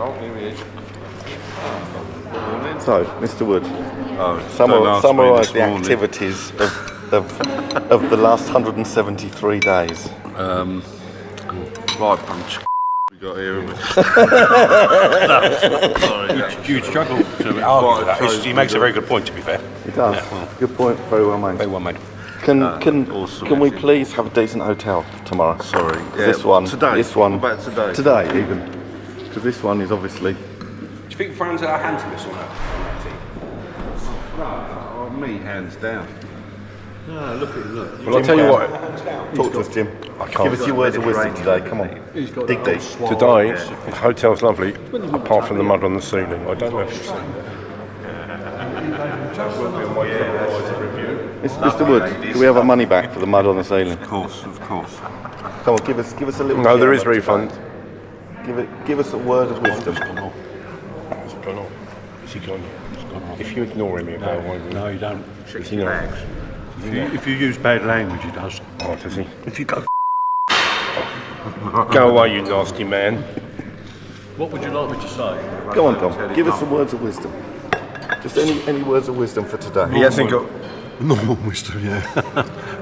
Oh, here he is. So, Mr. Wood, Summarise the activities of the last 173 days. Right bunch we got here. Huge struggle to argue that. He makes a very good point, to be fair. He does. Yeah. Good point. Very well made. Very well made. Can we please have a decent hotel tomorrow? Sorry. Yeah, this one. Today. This one. What about today? Today, even. Because this one is obviously. Do you think Fran's our hands in this or not? No, me hands down. No, look. Well, I'll tell you what. Talk to us, Jim. Give us your words of wisdom today. Come on. Dig deep. Today, the hotel's lovely, apart from the mud on the ceiling. I don't know if you've seen it. Mr. Wood, do we have our money back for the mud on the ceiling? Of course. Come on, give us a little. No, there is refund. Give us a word of wisdom. It's gone on. Is he gone? If you ignore him, he'll go away. No, you don't. Is he not? If you use bad language, he does. Oh, does he? If you go, Go away, you nasty man. what would you like me to say? Come on, Dom. Give us some words of wisdom. Just any words of wisdom for today. He hasn't got. No, mister, yeah.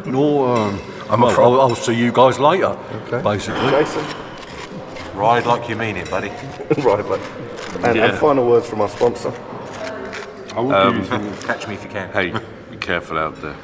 No, I'll see you guys later, basically. Jason. Ride like you mean it, buddy. Right, but and final words from our sponsor. I will give you Catch me if you can. Hey, be careful out there.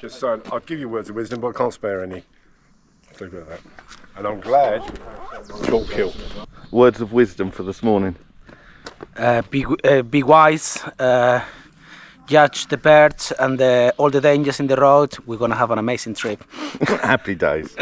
Just saying, I'll give you words of wisdom, but I can't spare any. Let's leave it at that. And I'm glad short kill. Words of wisdom for this morning. Be wise, judge the birds and all the dangers in the road. We're gonna have an amazing trip. Happy days.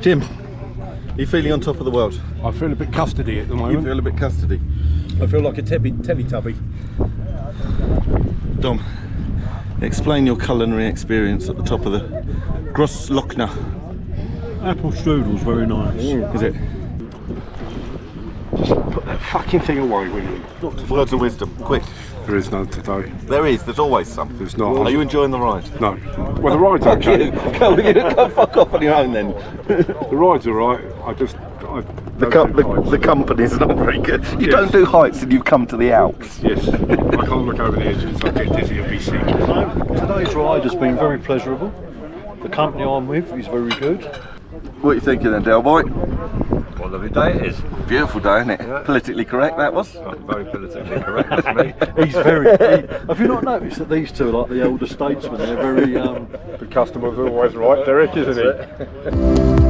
Jim, are you feeling on top of the world? I feel a bit custody at the moment. You feel a bit custody. I feel like a Teletubby. Dom, explain your culinary experience at the top of the Grossglockner. Apple strudel's very nice. Is it? Just put that fucking thing away, will you? Words of wisdom, quick. There is none today. There is, there's always some. There's not. Are you enjoying the ride? No. Well, the ride's Fuck okay. you. Go fuck off on your own then. The ride's alright. The company's not very good. You don't do heights and you've come to the Alps. Yes. I can't look over the edges. I get dizzy and be sick. Today's ride has been very pleasurable. The company I'm with is very good. What are you thinking then, Del Boy? What a lovely day it is. Beautiful day, isn't it? Yeah. Politically correct, that was. Very politically correct, that's me. He's very. Have you not noticed that these two are like the elder statesmen? They're very. The customer's always right, Derek, isn't he?